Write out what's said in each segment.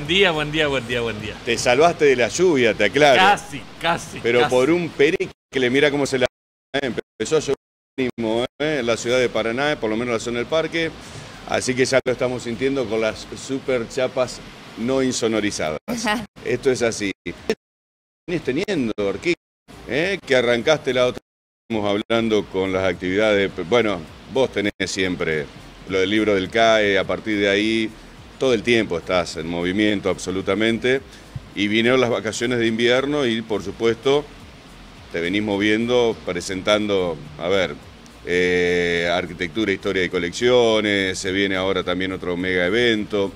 día, buen día, buen día, buen día. Te salvaste de la lluvia, te aclaro. Casi. Pero por un pericle, mira cómo se la... empezó a llover mínimo, en la ciudad de Paraná, por lo menos en la zona del parque. Así que ya lo estamos sintiendo con las super chapas no insonorizadas. Esto es así. ¿Qué venís teniendo, Orquí? Que arrancaste la otra vez, estamos hablando con las actividades. Bueno, vos tenés siempre lo del libro del CAE, a partir de ahí todo el tiempo estás en movimiento absolutamente. Y vinieron las vacaciones de invierno y por supuesto te venís moviendo, presentando, a ver, arquitectura, historia y colecciones, se viene ahora también otro mega evento,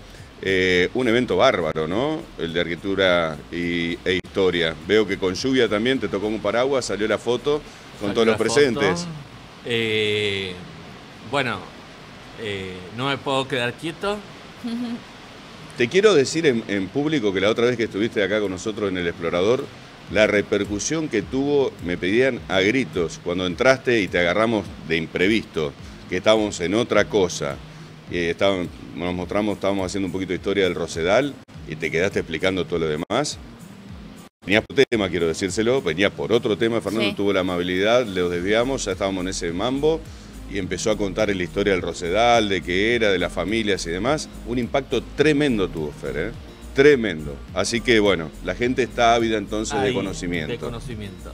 un evento bárbaro, ¿no? El de arquitectura e historia. Veo que con lluvia también te tocó un paraguas, salió la foto con todos los presentes. Bueno, no me puedo quedar quieto. Te quiero decir en público que la otra vez que estuviste acá con nosotros en El Explorador, la repercusión que tuvo, me pedían a gritos cuando entraste y te agarramos de imprevisto, que estábamos en otra cosa. Nos mostramos, estábamos haciendo un poquito de historia del Rosedal y te quedaste explicando todo lo demás. Venías por tema, quiero decírselo, venías por otro tema, Fernando tuvo la amabilidad, lo desviamos, ya estábamos en ese mambo y empezó a contar la historia del Rosedal, de qué era, de las familias y demás. Un impacto tremendo tuvo, Fer, tremendo. Así que, bueno, la gente está ávida entonces de conocimiento. De conocimiento.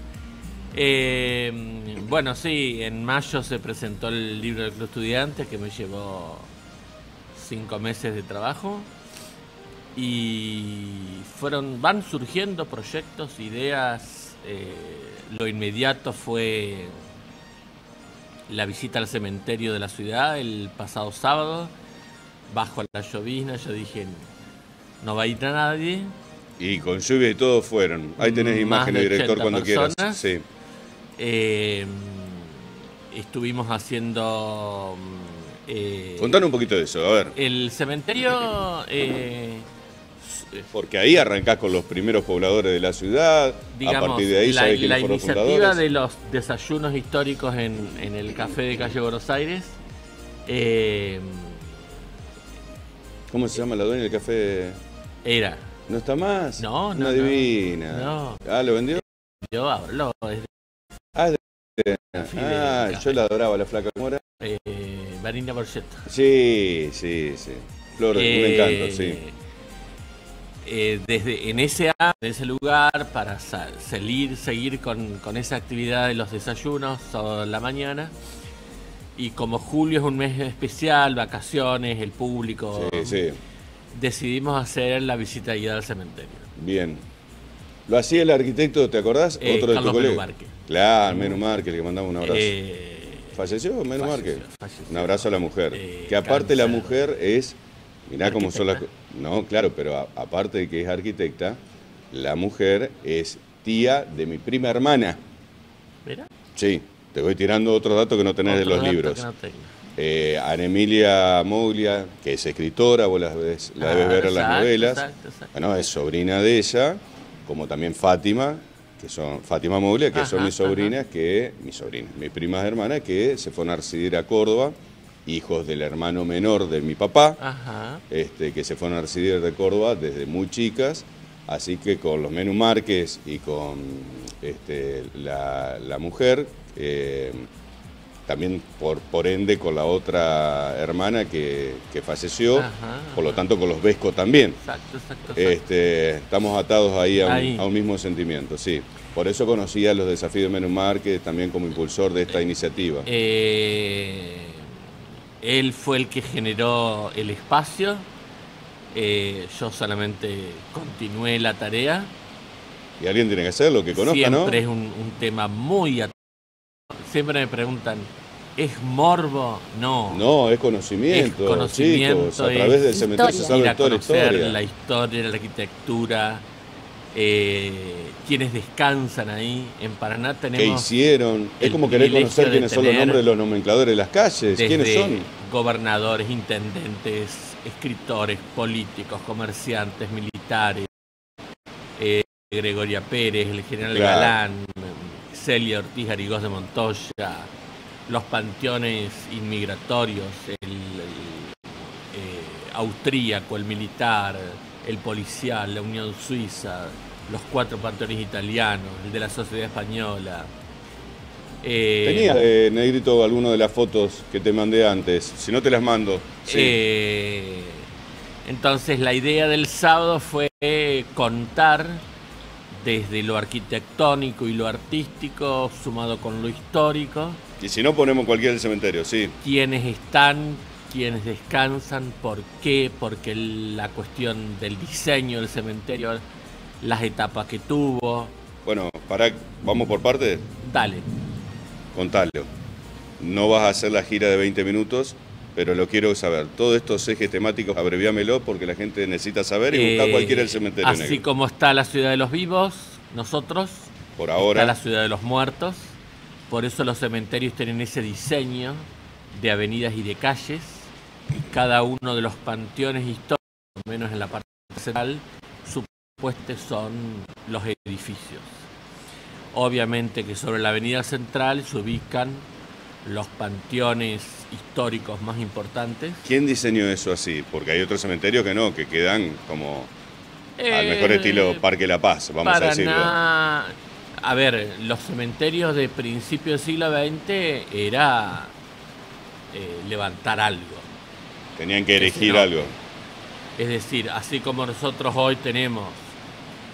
Bueno, sí, en mayo se presentó el libro del Club Estudiantes, que me llevó 5 meses de trabajo. Y van surgiendo proyectos, ideas. Lo inmediato fue la visita al cementerio de la ciudad el pasado sábado. Bajo la llovizna, yo dije, no va a ir a nadie. Y con lluvia y todo fueron. Ahí tenés imágenes, director, cuando personas. Quieras. Sí. Estuvimos haciendo... Contanos un poquito de eso, a ver. El cementerio... porque ahí arrancás con los primeros pobladores de la ciudad, digamos, a partir de ahí sabés quiénes fueron fundadores. La iniciativa de los desayunos históricos en el Café de Calle Buenos Aires. ¿Cómo se llama la dueña del café? Era. ¿No está más? No. Una divina. No. Ah, ¿lo vendió? Yo hablo. Yo la adoraba, la flaca. ¿Cómo era? Marina Borgetto. Sí. Flor, un encanto, sí. En ese lugar, para seguir con esa actividad de los desayunos toda la mañana. Y como julio es un mes especial, vacaciones, el público, decidimos hacer la visita guiada al cementerio. Bien. ¿Lo hacía el arquitecto, te acordás? Otro de tu colega. Márquez. Claro, Menu Márquez, le mandamos un abrazo. ¿Falleció Menu Márquez? Un abrazo a la mujer. Que aparte la mujer es... Mirá cómo son las... No, claro, pero aparte de que es arquitecta, la mujer es tía de mi prima hermana. ¿Mira? Sí, te voy tirando otros datos que no tenés de los libros. Ana Emilia Moglia, que es escritora, vos la debes ver en las novelas. Exacto. Bueno, es sobrina de ella, como también Fátima, Fátima Moglia, que son mis sobrinas, mis primas hermanas, que se fueron a residir a Córdoba, hijos del hermano menor de mi papá, que se fueron a residir de Córdoba desde muy chicas, así que con los Menu Márquez y con la mujer, también por ende con la otra hermana que falleció, por lo tanto con los Vesco también. Exacto. Estamos atados ahí a un mismo sentimiento, sí. Por eso conocía los desafíos de Menu Márquez también como impulsor de esta iniciativa. Él fue el que generó el espacio, yo solamente continué la tarea. Y alguien tiene que hacerlo, que conozca, siempre, ¿no? Siempre es un tema muy... Siempre me preguntan, ¿es morbo? No. No, es conocimiento. Es conocimiento, chicos, a través del cementerio se sabe toda la historia. La historia, la arquitectura, quienes descansan ahí. En Paraná tenemos... ¿Qué hicieron? Es como querer conocer quiénes son los nombres de los nomencladores de las calles. ¿Quiénes son? Gobernadores, intendentes, escritores, políticos, comerciantes, militares, Gregoria Pérez, el general Galán, Celia Ortiz Arigós de Montoya, los panteones inmigratorios, el austríaco, el militar, el policial, la Unión Suiza, los 4 panteones italianos, el de la Sociedad Española. ¿Tenías, Negrito, alguna de las fotos que te mandé antes? Si no, te las mando. Sí. Entonces la idea del sábado fue contar desde lo arquitectónico y lo artístico, sumado con lo histórico. Y si no, ponemos cualquiera del cementerio, sí. Quiénes están, quiénes descansan, por qué, porque la cuestión del diseño del cementerio, las etapas que tuvo. Bueno, vamos por partes. Dale. Contalo. No vas a hacer la gira de 20 minutos, pero lo quiero saber. Todos estos ejes temáticos, abreviámelo porque la gente necesita saber y buscar cualquiera del cementerio así negro. Como está la ciudad de los vivos, nosotros, por ahora, está la ciudad de los muertos. Por eso los cementerios tienen ese diseño de avenidas y de calles. Y cada uno de los panteones históricos, al menos en la parte central, supuestos son los edificios. Obviamente que sobre la avenida central se ubican los panteones históricos más importantes. ¿Quién diseñó eso así? Porque hay otros cementerios que no, que quedan como al mejor estilo Parque La Paz, vamos a decirlo. A ver, los cementerios de principio del siglo XX era levantar algo. Tenían que erigir algo. Es decir, así como nosotros hoy tenemos,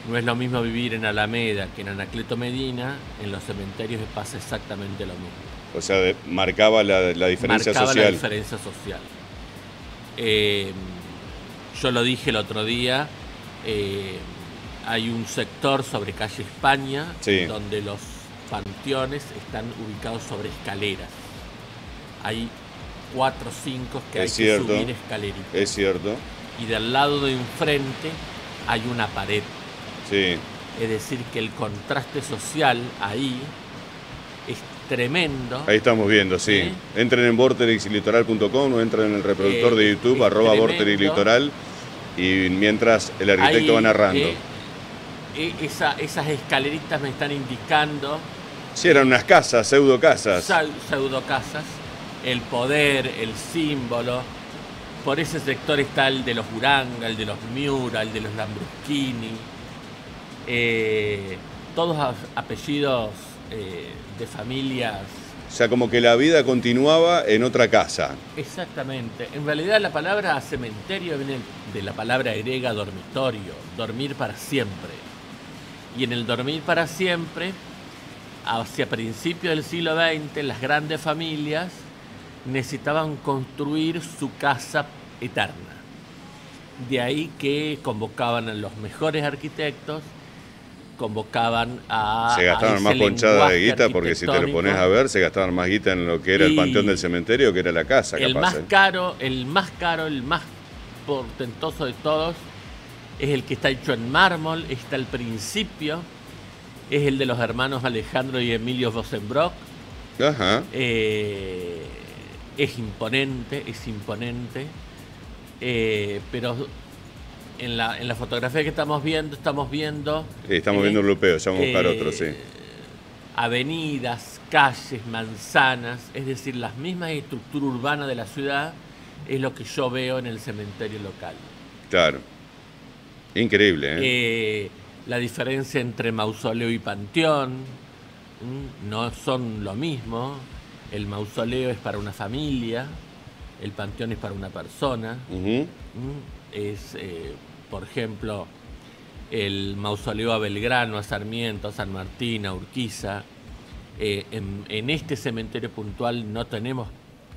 no es lo mismo vivir en Alameda que en Anacleto Medina, en los cementerios pasa exactamente lo mismo. O sea, marcaba la diferencia social. Marcaba la diferencia social. Yo lo dije el otro día, hay un sector sobre calle España, sí, donde los panteones están ubicados sobre escaleras. Hay 4 o 5 que hay que subir escaleritas. Es cierto. Y del lado de enfrente hay una pared. Sí. Es decir, que el contraste social ahí es tremendo. Ahí estamos viendo, sí. Entren en vorterixlitoral.com o entren en el reproductor de YouTube, @vorterixlitoral, y mientras el arquitecto va narrando. Esas escaleritas me están indicando... Sí, eran unas casas, pseudo casas. Pseudo casas. El poder, el símbolo. Por ese sector está el de los Uranga, el de los Miura, el de los Lambruschini. Todos apellidos de familias. O sea, como que la vida continuaba en otra casa. Exactamente. En realidad la palabra cementerio viene de la palabra griega dormitorio, dormir para siempre. Y en el dormir para siempre, hacia principios del siglo XX, las grandes familias necesitaban construir su casa eterna. De ahí que convocaban a los mejores arquitectos, convocaban a... Se gastaban más ponchada de guita, porque si te lo pones a ver, se gastaban más guita en lo que era el panteón del cementerio que era la casa. El capaz, más caro, el más portentoso de todos, es el que está hecho en mármol, está al principio, es el de los hermanos Alejandro y Emilio Bosenbrock. Ajá. Es imponente, pero en la fotografía que estamos viendo... Sí, estamos viendo un lupeo, ya vamos a buscar otro, sí. Avenidas, calles, manzanas, es decir, las mismas estructuras urbanas de la ciudad, es lo que yo veo en el cementerio local. Claro. Increíble, ¿eh? La diferencia entre mausoleo y panteón no son lo mismo. El mausoleo es para una familia, el panteón es para una persona. Por ejemplo, el mausoleo a Belgrano, a Sarmiento, a San Martín, a Urquiza. En este cementerio puntual no tenemos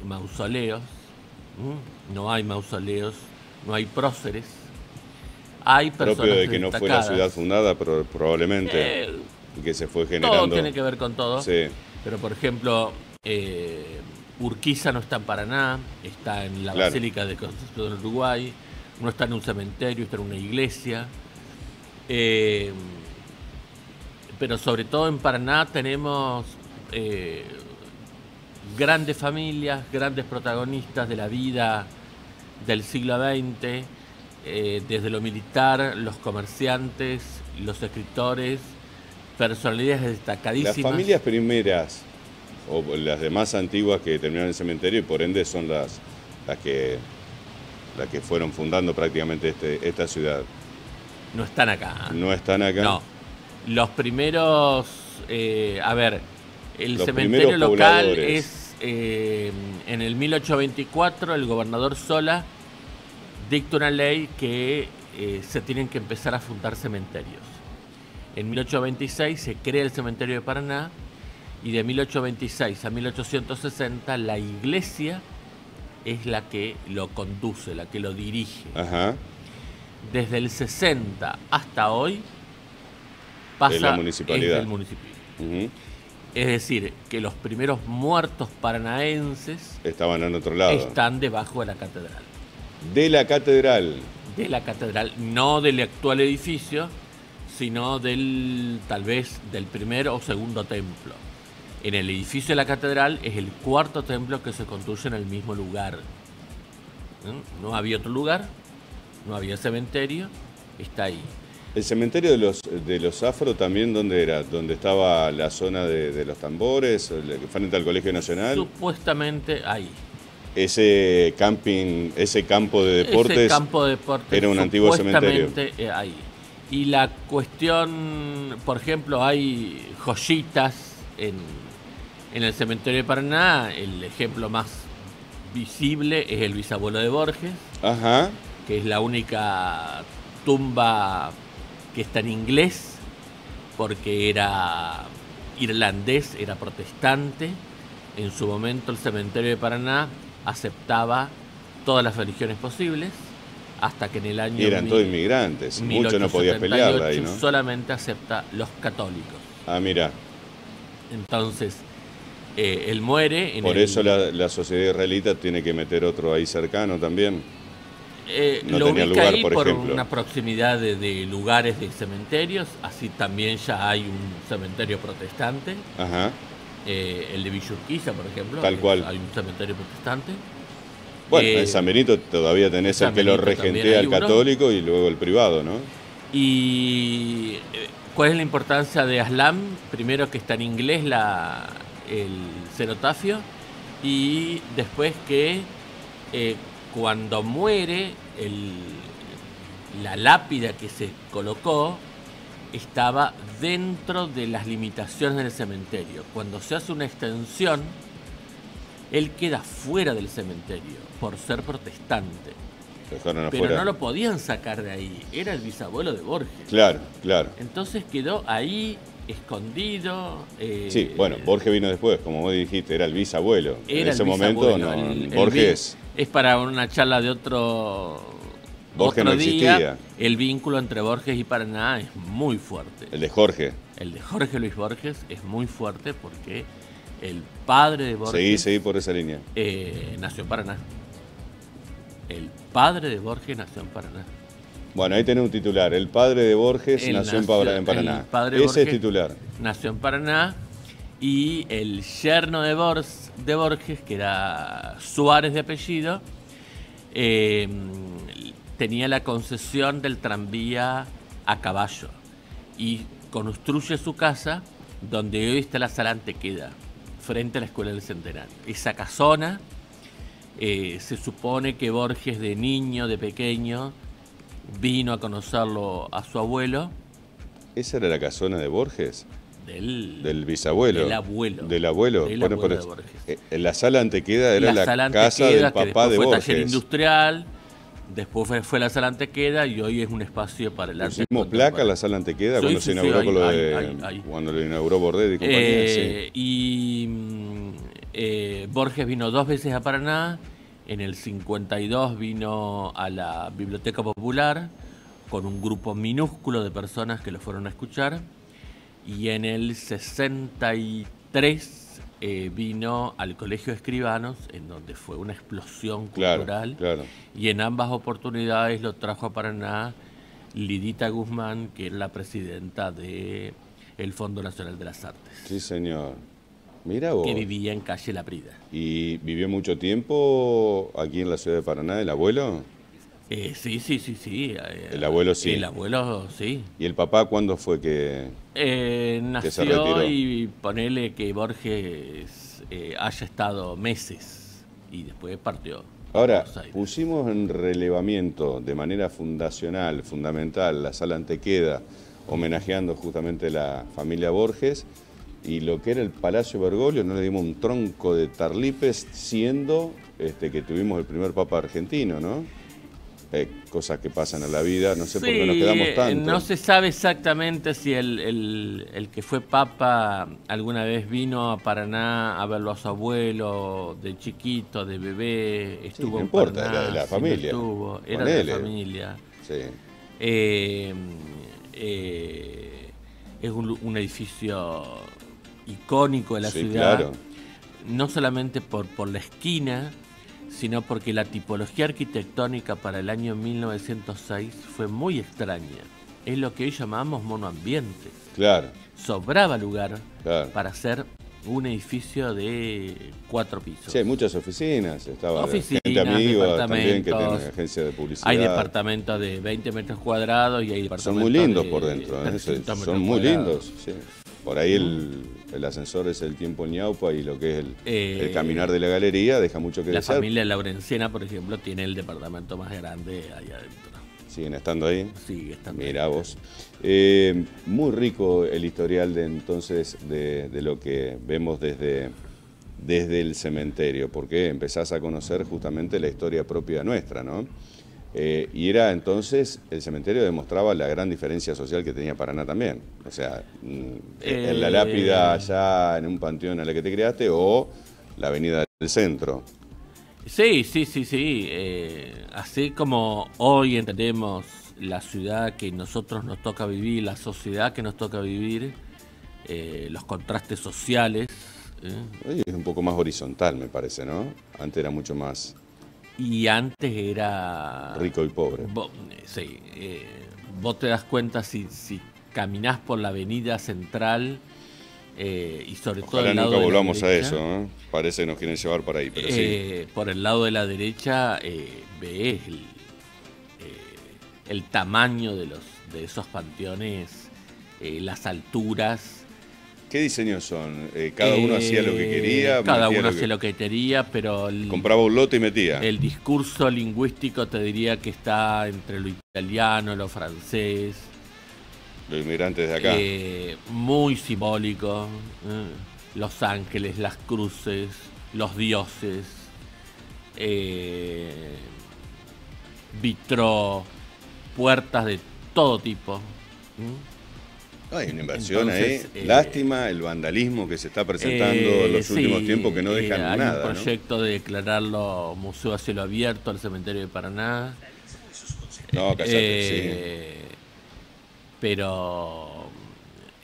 mausoleos, no hay mausoleos, no hay próceres. Hay personas propio de que no fue la ciudad fundada, pero probablemente, y que se fue generando. Todo tiene que ver con todo. Sí. Pero, por ejemplo, Urquiza no está en Paraná, está en la Basílica de Concepción del Uruguay, no está en un cementerio, está en una iglesia. Pero sobre todo en Paraná tenemos grandes familias, grandes protagonistas de la vida del siglo XX, desde lo militar, los comerciantes, los escritores, personalidades destacadísimas. Las familias primeras, o las demás antiguas que terminaron en el cementerio, y por ende son las que fueron fundando prácticamente esta ciudad. No están acá. ¿No están acá? No. Los primeros, a ver, el Los cementerio primeros local pobladores. es, en el 1824, el gobernador Sola dicta una ley que se tienen que empezar a fundar cementerios. En 1826 se crea el cementerio de Paraná y de 1826 a 1860 la iglesia es la que lo conduce, la que lo dirige. Ajá. Desde el 60 hasta hoy pasa Es la municipalidad. es del municipio. Ujú. Es decir, que los primeros muertos paranaenses Estaban en otro lado. están debajo de la catedral. De la catedral. De la catedral, no del actual edificio, sino del, tal vez, del primer o segundo templo. En el edificio de la catedral es el cuarto templo que se construye en el mismo lugar. No había otro lugar, no había cementerio, está ahí. El cementerio de los Afro también, ¿dónde era? ¿Dónde estaba la zona de los tambores, frente al Colegio Nacional? Supuestamente ahí. Ese camping, ese campo de deportes, Ese campo de deportes era un antiguo cementerio. supuestamente, ahí. Y la cuestión, por ejemplo, hay joyitas en el cementerio de Paraná. El ejemplo más visible es el bisabuelo de Borges, Ajá. que es la única tumba que está en inglés, porque era irlandés, era protestante. En su momento el cementerio de Paraná aceptaba todas las religiones posibles, hasta que en el año... Y eran todos inmigrantes, mucho no podías pelear ahí, ¿no? Solamente acepta los católicos. Ah, mira. Entonces, él muere... Por eso la sociedad israelita tiene que meter otro ahí cercano también. No lo tenía ubica lugar, ahí por ejemplo. una proximidad de lugares de cementerios, así también ya hay un cementerio protestante. Ajá. El de Villurquiza, por ejemplo. Tal cual. Hay un cementerio protestante. Bueno, en San Benito todavía tenés el que lo regentea el católico y luego el privado, ¿no? ¿Y cuál es la importancia de Aslam? Primero que está en inglés el cenotafio, y después que cuando muere la lápida que se colocó estaba dentro de las limitaciones del cementerio. Cuando se hace una extensión, él queda fuera del cementerio por ser protestante. Pero no lo podían sacar de ahí. Era el bisabuelo de Borges. Claro, claro. Entonces quedó ahí, escondido. Sí, bueno, Borges vino después, como vos dijiste, era el bisabuelo. En ese momento, no, Borges... Es para una charla de otro no existía. Día. El vínculo entre Borges y Paraná es muy fuerte. El de Jorge. El de Jorge Luis Borges es muy fuerte porque el padre de Borges... Seguí por esa línea. Nació en Paraná. El padre de Borges nació en Paraná. Bueno, ahí tenés un titular. El padre de Borges nació en Paraná. Ese es titular. Nació en Paraná y el yerno de Borges, que era Suárez de apellido, tenía la concesión del tranvía a caballo y construye su casa donde hoy está la Sala Antequera, frente a la Escuela del Centenario. Esa casona, se supone que Borges de niño, de pequeño, vino a conocerlo a su abuelo. ¿Esa era la casona de Borges? Del bisabuelo. Del abuelo. Del abuelo. Del bueno, abuelo de Borges. La Sala Antequera era la casa del papá de Borges. Fue taller industrial, después fue la Sala Antequera y hoy es un espacio para el arte. ¿Pusimos placa la Sala Antequera cuando se inauguró con lo de... Cuando lo inauguró Bordet y compañía? Y Borges vino 2 veces a Paraná. En el 52 vino a la Biblioteca Popular con un grupo minúsculo de personas que lo fueron a escuchar. Y en el 63 vino al Colegio de Escribanos, en donde fue una explosión cultural. Claro. Y en ambas oportunidades lo trajo a Paraná Lidita Guzmán, que era la presidenta del Fondo Nacional de las Artes. Sí, señor. Mira vos. Que vivía en calle Laprida. ¿Y vivió mucho tiempo aquí en la ciudad de Paraná el abuelo? Sí. El abuelo sí. El abuelo sí. ¿Y el papá cuándo fue que nació se retiró? Y ponele que Borges haya estado meses y después partió Ahora, Buenos Aires. pusimos en relevamiento de manera fundamental, la sala Antequera, homenajeando justamente a la familia Borges, y lo que era el Palacio Bergoglio, no le dimos un tronco de tarlipes, siendo que tuvimos el primer papa argentino, ¿no? Cosas que pasan a la vida, no sé por qué nos quedamos tanto. No se sabe exactamente si el que fue papa alguna vez vino a Paraná a verlo a su abuelo, de chiquito, de bebé, estuvo no en importa, Paraná, era de la si no familia. estuvo, era Ponele. de la familia. Sí. Es un edificio icónico de la Sí, ciudad, claro. no solamente por la esquina, sino porque la tipología arquitectónica para el año 1906 fue muy extraña. Es lo que hoy llamamos monoambiente. Claro, Sobraba lugar claro. para hacer un edificio de 4 pisos. Sí, hay muchas oficinas, estaba Oficinas, gente amiga también que departamentos. tiene agencia de publicidad. Hay departamentos de 20 metros cuadrados y hay departamentos Son muy lindos de por dentro, 300 son metros muy cuadrados. lindos. Sí. Por ahí el ascensor es el tiempo en ñaupa y lo que es el caminar de la galería deja mucho que La desear. familia Laurenciana, por ejemplo, tiene el departamento más grande ahí adentro. ¿Siguen estando ahí? Sí, están bien. Mirá vos. Muy rico el historial de entonces de lo que vemos desde el cementerio, porque empezás a conocer justamente la historia propia nuestra, ¿no? Y era entonces, el cementerio demostraba la gran diferencia social que tenía Paraná también. O sea, en la lápida allá, en un panteón a la que te criaste, o la avenida del centro. Sí. Así como hoy entendemos la ciudad que nosotros nos toca vivir, la sociedad que nos toca vivir, los contrastes sociales. Hoy es un poco más horizontal, me parece, ¿no? Antes era mucho más Y antes era... rico y pobre. Vos te das cuenta si caminás por la avenida central y sobre todo Ojalá el lado nunca de volvamos la a derecha, eso, ¿eh? Parece que nos quieren llevar para ahí, pero sí. por el lado de la derecha ves el tamaño de esos panteones, las alturas. ¿Qué diseños son? Cada uno hacía lo que quería. Cada uno hacía lo que quería, pero compraba un lote y metía. el discurso lingüístico te diría que está entre lo italiano, lo francés. Los inmigrantes de acá. Muy simbólico. Los ángeles, las cruces, los dioses. Vitró, puertas de todo tipo. Hay una inversión Entonces, ahí. Lástima el vandalismo que se está presentando en los últimos tiempos, que no dejan hay nada. un proyecto de declararlo museo a cielo abierto al cementerio de Paraná. No, callate, sí. Pero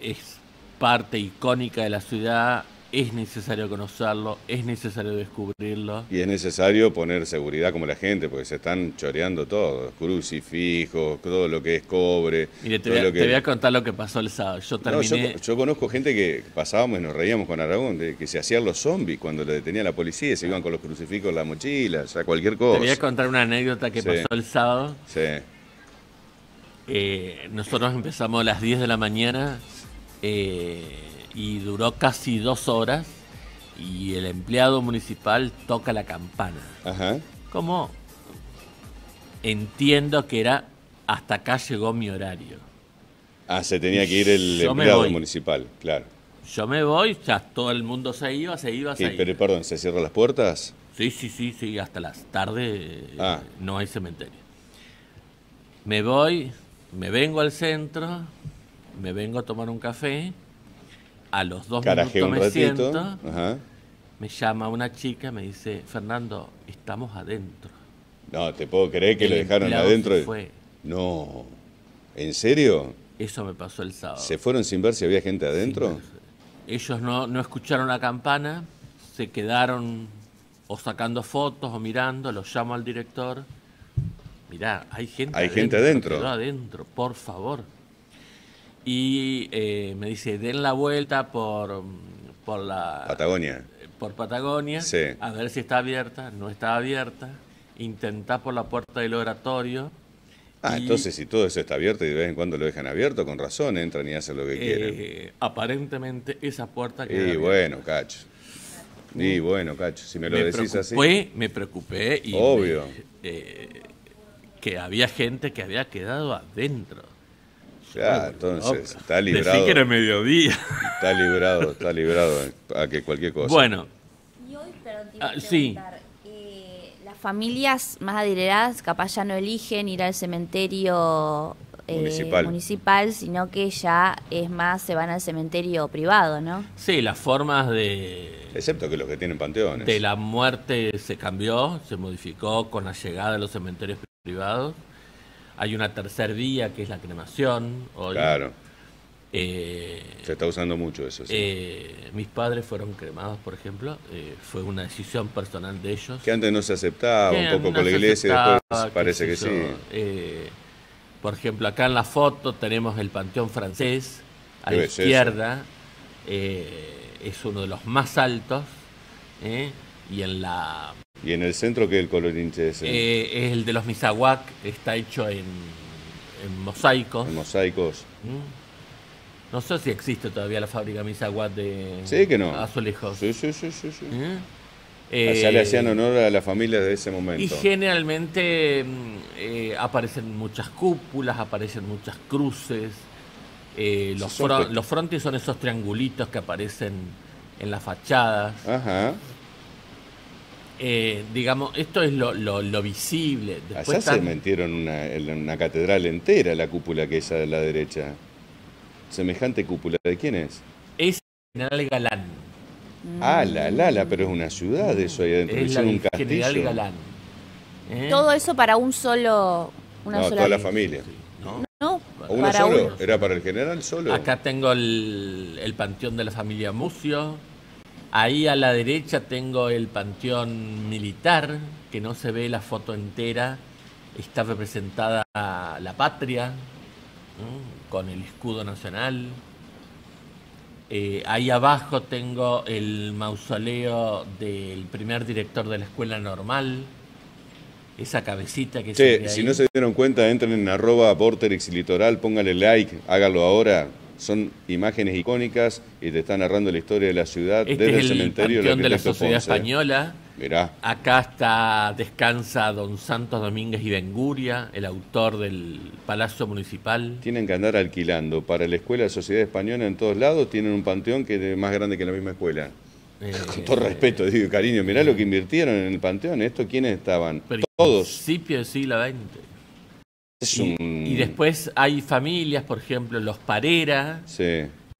es parte icónica de la ciudad, es necesario conocerlo, es necesario descubrirlo. Y es necesario poner seguridad como la gente, porque se están choreando todo. Crucifijos, todo lo que es cobre. Mire, te voy a contar lo que pasó el sábado. Yo conozco gente que pasábamos y nos reíamos con Aragón, de que se hacían los zombies cuando lo detenía la policía, se iban con los crucifijos en la mochila, o sea, cualquier cosa. Te voy a contar una anécdota que pasó el sábado. Sí. Nosotros empezamos a las 10 de la mañana y duró casi 2 horas y el empleado municipal toca la campana. Ajá. ¿Cómo? Entiendo que era hasta acá llegó mi horario. Ah, se tenía que ir el Yo me empleado voy. municipal, claro. Yo me voy, ya todo el mundo se iba. Pero perdón, ¿se cierran las puertas? Sí, hasta las tardes Ah. no hay cementerio. Me voy, me vengo al centro, me vengo a tomar un café, a los 2 Carajeo un minutos me ratito. siento, Ajá. me llama una chica, me dice, Fernando, estamos adentro. No, te puedo creer que El lo dejaron empleado adentro. se fue. No. ¿En serio? Eso me pasó el sábado. ¿Se fueron sin ver si había gente adentro? Ellos no escucharon la campana, se quedaron o sacando fotos o mirando, los llamo al director. Mirá, hay gente Hay adentro. gente adentro. Quedó adentro, por favor. Y me dice, den la vuelta por la Patagonia. por Patagonia, Sí. a ver si está abierta. No está abierta. Intentá por la puerta del oratorio. Ah, y, entonces si todo eso está abierto y de vez en cuando lo dejan abierto, con razón entran y hacen lo que quieren. aparentemente esa puerta queda Y abierta. bueno, cacho. Y bueno, Cacho, si me lo decís así. Me preocupé y obvio. Que había gente que había quedado adentro. Ya, entonces, está librado. Decí que era mediodía. Está librado a que cualquier cosa. Bueno. Y hoy, perdón, te iba a sí. preguntar, las familias más adineradas capaz ya no eligen ir al cementerio municipal, sino que ya es más, se van al cementerio privado, ¿no? Sí, las formas excepto que los que tienen panteones. De la muerte se cambió, se modificó con la llegada de los cementerios privados. Hay una tercer vía que es la cremación. Hoy. Claro. Se está usando mucho eso. Sí. Mis padres fueron cremados, por ejemplo. Fue una decisión personal de ellos. Que antes no se aceptaba, un poco con la iglesia, después parece que sí. Por ejemplo, acá en la foto tenemos el Panteón Francés, a la izquierda. Es uno de los más altos. Y en el centro, ¿qué es el colorinche ese? Es el de los Misahuac, está hecho en mosaicos. En mosaicos. No sé si existe todavía la fábrica Misahuac de sí, que no. azulejos. Sí. Allá le hacían honor a la familia de ese momento. Y generalmente aparecen muchas cúpulas, aparecen muchas cruces. Los frontis son esos triangulitos que aparecen en las fachadas. Ajá. Digamos, esto es lo visible. Después allá se metieron una catedral entera, la cúpula que es a la derecha. Semejante cúpula, ¿de quién es? Es General Galán. Pero es una ciudad eso ahí adentro. Es un castillo. General Galán. Todo eso para una sola toda la familia. Sí, ¿no? ¿O uno solo? ¿Era para el general solo? Acá tengo el panteón de la familia Mucio. Ahí a la derecha tengo el panteón militar, que no se ve la foto entera. Está representada la patria, con el escudo nacional. Ahí abajo tengo el mausoleo del primer director de la escuela normal. Esa cabecita que se ve ahí. Si no se dieron cuenta, entren en @Vorterix Litoral, póngale like, háganlo ahora. Son imágenes icónicas y te están narrando la historia de la ciudad desde el cementerio de la Sociedad Española. Mirá. Acá descansa don Santos Domínguez y Benguria, el autor del Palacio Municipal. Tienen que andar alquilando. Para la Escuela de Sociedad Española en todos lados tienen un panteón que es más grande que la misma escuela. Con todo respeto, digo, cariño, mirá lo que invirtieron en el panteón. ¿Esto quiénes estaban? Todos. Principio del siglo XX. Y después hay familias, por ejemplo, los Parera,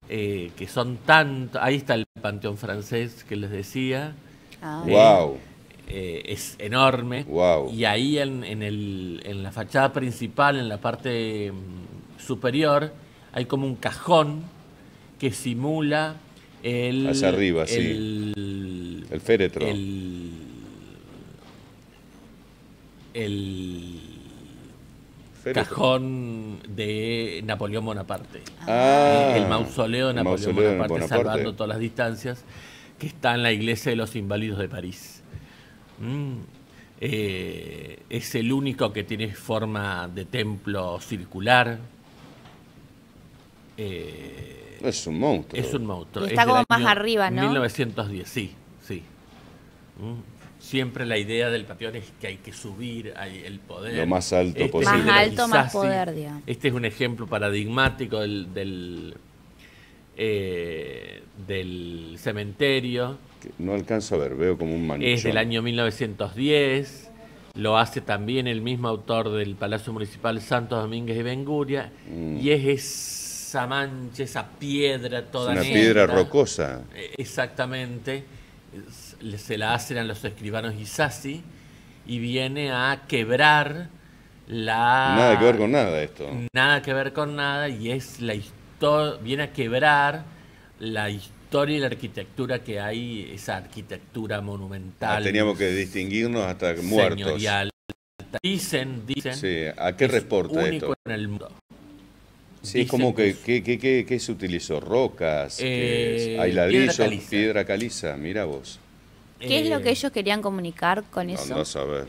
que son tanto. Ahí está el Panteón Francés que les decía. Wow. Es enorme. Wow. Y ahí en la fachada principal, en la parte superior, hay como un cajón que simula hacia arriba, el féretro. El cajón de Napoleón Bonaparte. El mausoleo de Napoleón Bonaparte, salvando todas las distancias, que está en la iglesia de los Inválidos de París. Es el único que tiene forma de templo circular. Es un monstruo. Es un monstruo. Y está como más arriba, ¿no? 1910, sí. Siempre la idea del panteón es que hay que subir el poder. Lo más alto posible. Más alto, más poder, digamos. Este es un ejemplo paradigmático del cementerio. No alcanzo a ver, veo como un manchón. Es del año 1910. Lo hace también el mismo autor del Palacio Municipal, Santos Domínguez y Benguria. Y es esa mancha, esa piedra toda negra. Es una piedra rocosa. Exactamente. Se la hacen a los escribanos Isasi y viene a quebrar Nada que ver con nada esto. Nada que ver con nada, y es la historia, viene a quebrar la historia y la arquitectura que hay, esa arquitectura monumental. Teníamos que distinguirnos hasta muertos. Señorial. Dicen. Sí, ¿a qué reporta único esto? En el mundo. Sí, es como que se utilizó, rocas, hay ladrillos, piedra caliza, mira vos. ¿Qué es lo que ellos querían comunicar con eso? No saber.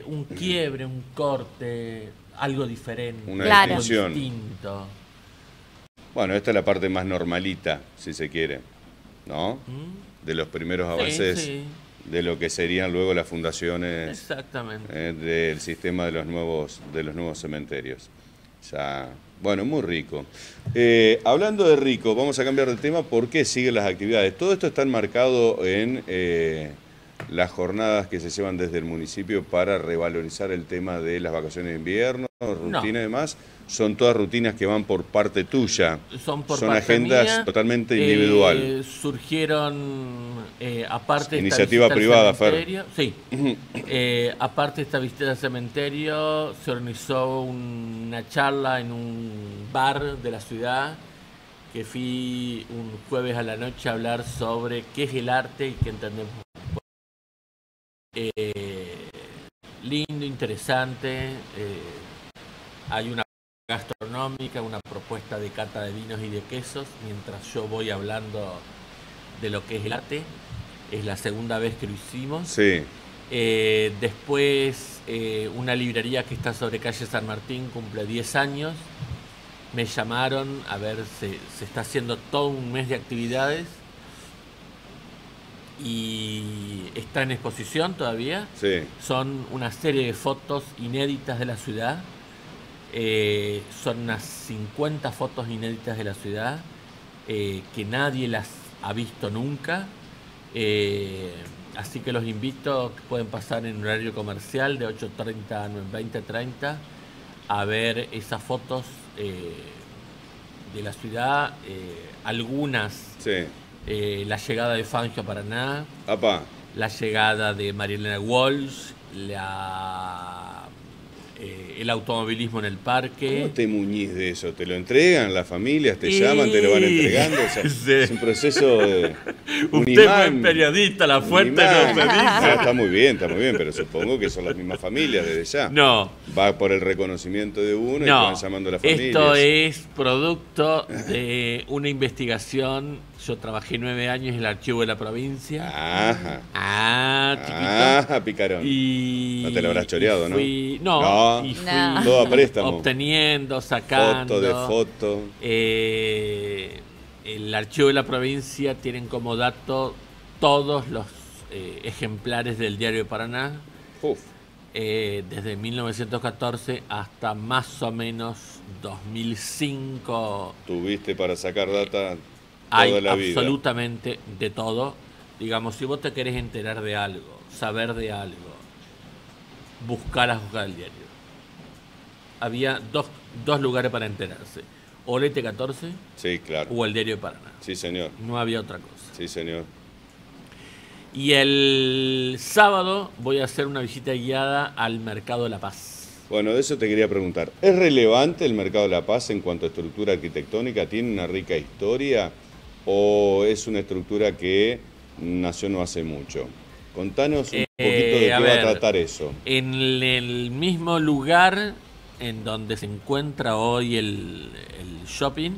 Un quiebre, un corte, algo diferente, una algo distinto. Bueno, esta es la parte más normalita, si se quiere. ¿no? De los primeros avances de lo que serían luego las fundaciones del sistema de los nuevos cementerios. Ya, bueno, muy rico. Hablando de rico, vamos a cambiar de tema. ¿Por qué siguen las actividades? Todo esto está enmarcado en las jornadas que se llevan desde el municipio para revalorizar el tema de las vacaciones de invierno, rutina y demás. Son todas rutinas que van por parte tuya. Son agendas mía, totalmente individual. Surgieron, aparte de iniciativa privada, Fer. Sí. Aparte de esta visita al cementerio, se organizó una charla en un bar de la ciudad, que fui un jueves a la noche a hablar sobre qué es el arte y qué entendemos. Lindo, interesante. Hay una gastronómica, una propuesta de cata de vinos y de quesos, mientras yo voy hablando de lo que es el arte. Es la segunda vez que lo hicimos. Sí. Después, una librería que está sobre calle San Martín cumple 10 años. Me llamaron, a ver, se está haciendo todo un mes de actividades y está en exposición todavía. Sí. Son una serie de fotos inéditas de la ciudad. Son unas 50 fotos inéditas de la ciudad que nadie las ha visto nunca. Así que los invito, que pueden pasar en horario comercial de 8:30 a 20:30 a ver esas fotos de la ciudad. Algunas, la llegada de Fangio a Paraná, la llegada de Marielena Walsh, el automovilismo en el parque. ¿Cómo te muñís de eso? ¿Te lo entregan las familias? ¿Te llaman? ¿Te lo van entregando? O sea, es un proceso de... Usted es periodista, la fuente no se dice. Está muy bien, pero supongo que son las mismas familias desde ya. No. Va por el reconocimiento de uno y te van llamando a las familias. Esto es producto de una investigación. Yo trabajé 9 años en el archivo de la provincia. Chiquito. Picarón. Y no te lo habrás choreado, ¿no? Y fui todo a préstamo. Obteniendo, sacando. Foto de foto. El archivo de la provincia tienen como dato todos los ejemplares del Diario de Paraná. Desde 1914 hasta más o menos 2005. Tuviste para sacar data toda la vida. Hay absolutamente de todo. Digamos, si vos te querés enterar de algo, saber de algo, buscar el diario. Había dos lugares para enterarse. O el ET14, sí, claro, o el Diario de Paraná. Sí, señor. No había otra cosa. Sí, señor. Y el sábado voy a hacer una visita guiada al Mercado de la Paz. Bueno, de eso te quería preguntar. ¿Es relevante el Mercado de la Paz en cuanto a estructura arquitectónica? ¿Tiene una rica historia o es una estructura que nació no hace mucho? Contanos un poquito de qué va a tratar eso. En el mismo lugar en donde se encuentra hoy el shopping.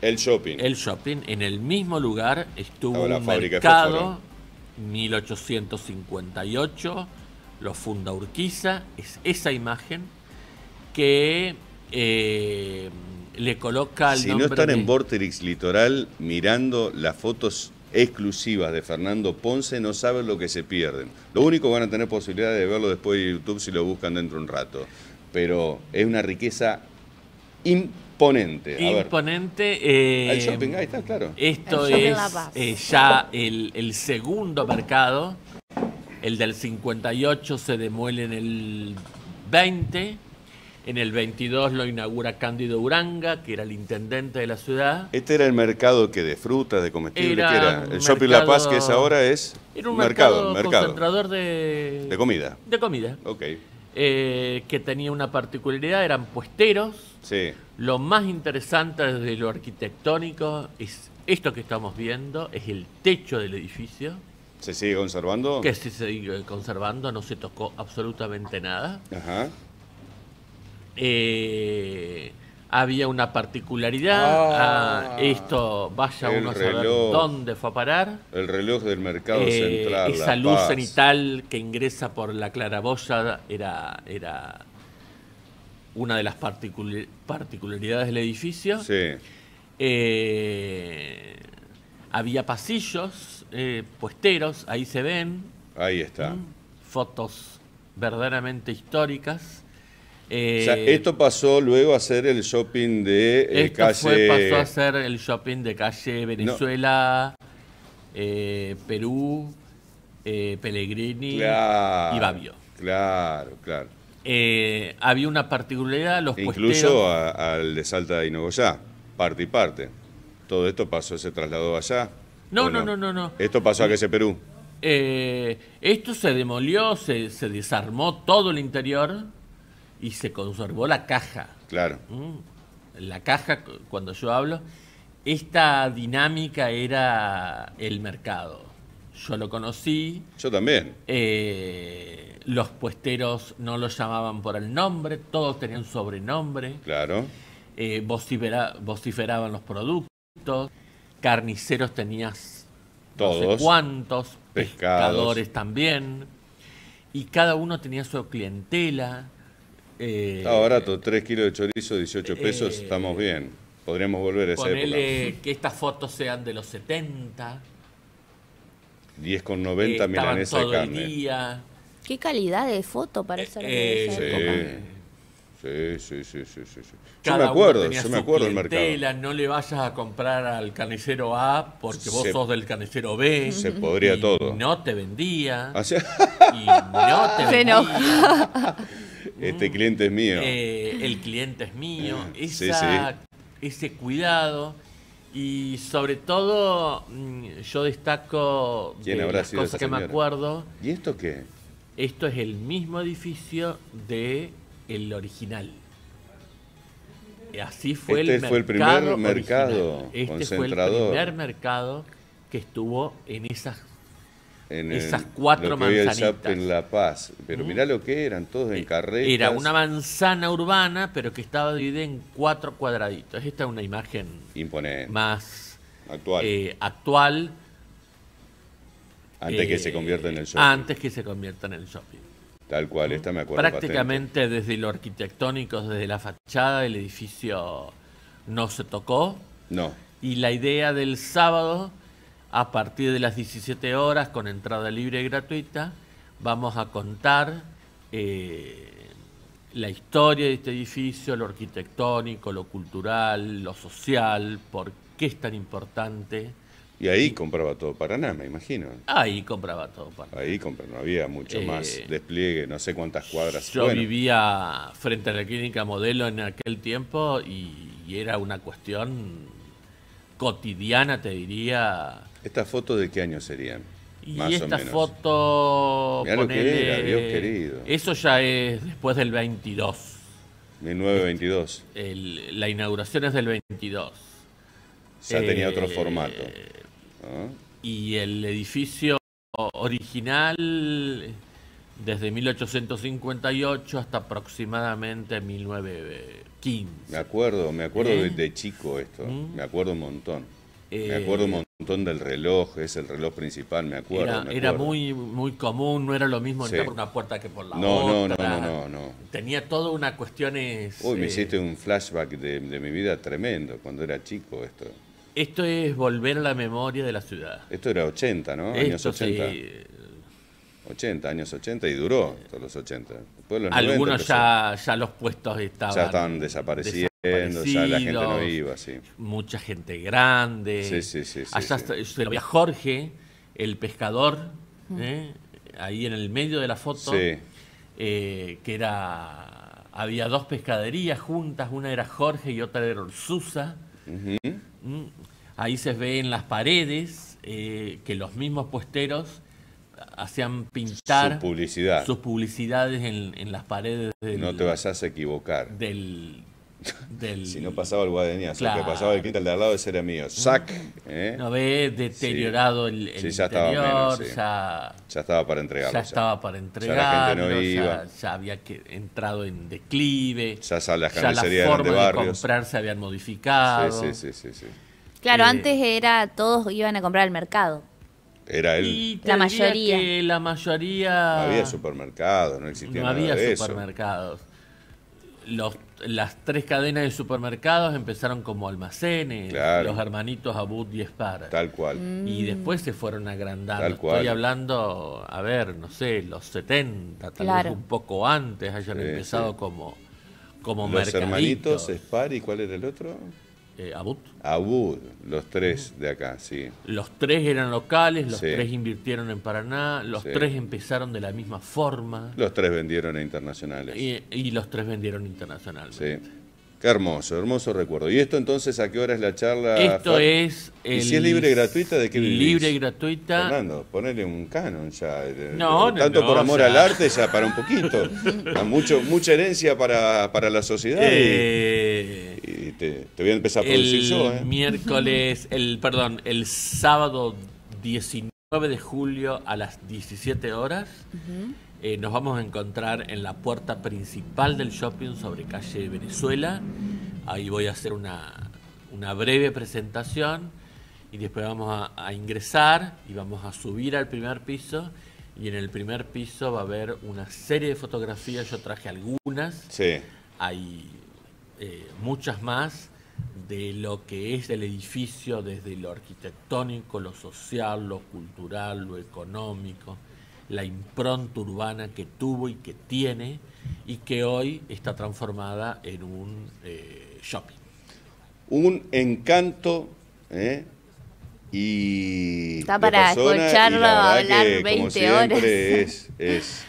El shopping. El shopping. En el mismo lugar estuvo un mercado, 1858, lo funda Urquiza. Es esa imagen que le coloca el nombre. Si no están en Vorterix Litoral mirando las fotos exclusivas de Fernando Ponce, no saben lo que se pierden. Lo único que van a tener posibilidad de verlo después de YouTube si lo buscan dentro de un rato. Pero es una riqueza imponente. Imponente. El shopping, ahí está, claro. Esto es ya el segundo mercado. El del 58 se demuele en el 20. En el 22 lo inaugura Cándido Uranga, que era el intendente de la ciudad. Este era el mercado que de frutas, de comestibles, que era el Shopping La Paz, que es ahora era un mercado concentrador de comida. De comida. Ok. Que tenía una particularidad, eran puesteros. Sí. Lo más interesante desde lo arquitectónico es esto que estamos viendo, es el techo del edificio. ¿Se sigue conservando? Que se sigue conservando, no se tocó absolutamente nada. Ajá. Había una particularidad. Esto, vaya uno a saber dónde fue a parar. El reloj del mercado central. Esa luz cenital que ingresa por la claraboya era una de las particularidades del edificio. Sí. Había pasillos, puesteros, ahí se ven. Ahí está. Fotos verdaderamente históricas. O sea, esto pasó luego a ser el shopping de pasó a ser el shopping de calle Venezuela, Perú, Pellegrini y Babio. Claro. Había una particularidad, los incluso al de Salta de Hinojosa, parte y parte. Todo esto pasó, se trasladó allá. No. Esto pasó a ese Perú. Esto se demolió, se desarmó todo el interior y se conservó la caja. Claro. La caja, cuando yo hablo, esta dinámica era el mercado. Yo lo conocí. Yo también. Los puesteros no los llamaban por el nombre, todos tenían sobrenombre. Claro. Vociferaban los productos. Carniceros tenías todos. No sé cuántos. Pescadores también. Y cada uno tenía su clientela. Está barato, 3 kilos de chorizo, 18 pesos, estamos bien. Podríamos volver a esa época. Que estas fotos sean de los 70. 10,90 milanesa de carne. El día. Qué calidad de foto para esa época. Sí. Yo me acuerdo del mercado. No le vayas a comprar al carnicero A porque vos sos del carnicero B. Se podría todo. No te vendía. Y no te vendía. Este cliente es mío. El cliente es mío. Ese cuidado. Y sobre todo, yo destaco ¿Quién habrá sido cosas que me acuerdo. ¿Y esto qué? Esto es el mismo edificio de el original. Así fue fue el primer mercado Este concentrador. fue el primer mercado que estuvo en esas 4 manzanitas. En La Paz. Pero mirá lo que eran, todos en carretas. Era una manzana urbana, pero que estaba dividida en 4 cuadraditos. Esta es una imagen imponente, más actual. Antes que se convierta en el shopping. Antes que se convierta en el shopping. Tal cual, esta me acuerdo. Prácticamente patente. Desde lo arquitectónico, desde la fachada, el edificio no se tocó. No. Y la idea del sábado, a partir de las 17 horas, con entrada libre y gratuita, vamos a contar la historia de este edificio, lo arquitectónico, lo cultural, lo social, por qué es tan importante. Y ahí compraba todo Paraná, me imagino. Ahí compraba todo Paraná. Ahí compraba, no había mucho más despliegue, no sé cuántas cuadras. Yo vivía frente a la clínica Modelo en aquel tiempo y era una cuestión cotidiana, te diría. ¿Estas fotos de qué año serían? Y más esta o menos. Foto, mirá lo que era, Dios querido. Eso ya es después del 22. 1922. La inauguración es del 22. Ya tenía otro formato. Y el edificio original, desde 1858 hasta aproximadamente 1915. Me acuerdo de chico esto. Me acuerdo un montón. Me acuerdo un montón del reloj, es el reloj principal, me acuerdo. Era muy común, no era lo mismo entrar por una puerta que por la otra. No. Tenía toda una cuestión. Uy, me hiciste un flashback de mi vida tremendo, cuando era chico esto. Esto es volver a la memoria de la ciudad. Esto era 80, ¿no? Años 80. Sí. 80, años 80 y duró todos los 80. Después los algunos 90 ya los puestos estaban desapareciendo, ya la gente no iba, sí. Mucha gente grande. Sí. Allá había Jorge, el pescador, ahí en el medio de la foto, que había 2 pescaderías juntas, una era Jorge y otra era Orsusa. Ahí se ve en las paredes que los mismos puesteros hacían pintar sus publicidades en las paredes no te vayas a equivocar si no pasaba el guadeniazo, claro. Que pasaba el quintal de al lado, ese era mío. ¡Sac! No ve deteriorado el interior, ya estaba para entregarlo. Ya estaba para entregarlo, ya la gente no iba. Ya había entrado en declive, ya las carnicerías eran de barrios. Ya la forma de comprar se habían modificado. Sí. Claro, antes todos iban a comprar al mercado. Era la mayoría. Que la mayoría. No había supermercados, no existía nada de eso. No había supermercados. las 3 cadenas de supermercados empezaron como almacenes, claro. Los hermanitos Abud y Spar. Tal cual. Y después se fueron agrandando. Tal cual. Estoy hablando, a ver, no sé, los 70, tal claro. vez un poco antes hayan empezado como los mercaditos. Hermanitos Spar, ¿y cuál era el otro? Abud. Abud, los 3 de acá, sí. Los 3 eran locales, los Sí. 3 invirtieron en Paraná, los Sí. 3 empezaron de la misma forma. Los 3 vendieron a internacionales. Y los 3 vendieron internacionalmente. Sí. Qué hermoso, hermoso recuerdo. ¿Y esto entonces a qué hora es la charla? Esto Fer? es... ¿Y si es libre y gratuita, de qué vivís? Libre y gratuita. Fernando, ponele un canon ya. No, por amor ya. al arte, ya para un poquito. Mucha herencia para la sociedad. Y te voy a empezar a producir yo. Miércoles, el sábado 19 de julio a las 17 horas. Nos vamos a encontrar en la puerta principal del shopping sobre calle Venezuela. Ahí voy a hacer una breve presentación y después vamos a ingresar y vamos a subir al primer piso. Y en el primer piso va a haber una serie de fotografías. Yo traje algunas. Sí. Hay muchas más de lo que es el edificio, desde lo arquitectónico, lo social, lo cultural, lo económico, la impronta urbana que tuvo y que tiene y que hoy está transformada en un shopping. Un encanto, y está para escucharlo hablar que, 20 como siempre, horas. es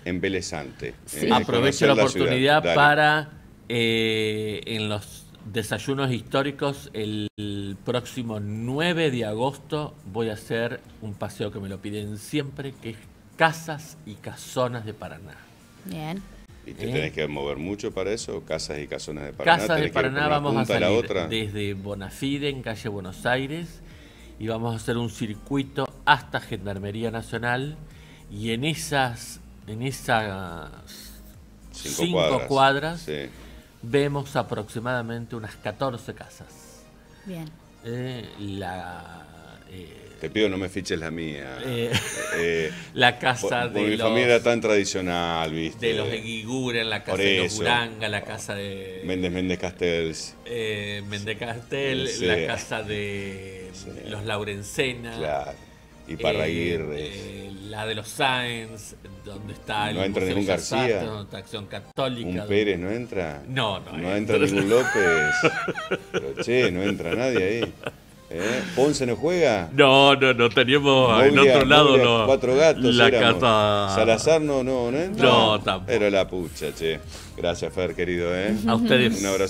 embelesante. Sí. Aprovecho la oportunidad ciudad. para en los desayunos históricos el próximo 9 de agosto voy a hacer un paseo que me lo piden siempre, que es Casas y Casonas de Paraná. Bien. ¿Y te tenés que mover mucho para eso? Casas y casonas de Paraná. Casas de Paraná vamos a la salir otra. desde Bonafide, en calle Buenos Aires, y vamos a hacer un circuito hasta Gendarmería Nacional, y en esas 5 cuadras sí. vemos aproximadamente unas 14 casas. Bien. Te pido no me fiches la mía. La casa de mi familia era tan tradicional, ¿viste? De los Eguiguren, la casa de los Uranga, la casa de Méndez Castells. Méndez Castel, Sí. la casa de los Laurencena. Claro. Y Parraguirre. La de los Sáenz, donde está el No entra Museo ningún Bellas García. Artes, donde está Acción Católica. ¿Un Pérez no entra? No entra ningún López. Pero che, no entra nadie ahí. ¿Ponce no juega? No, teníamos en otro lado 4 gatos la éramos. casa. Salazar no entra. No, tampoco. Pero la pucha, che. Gracias, Fer, querido. A ustedes. Un abrazo.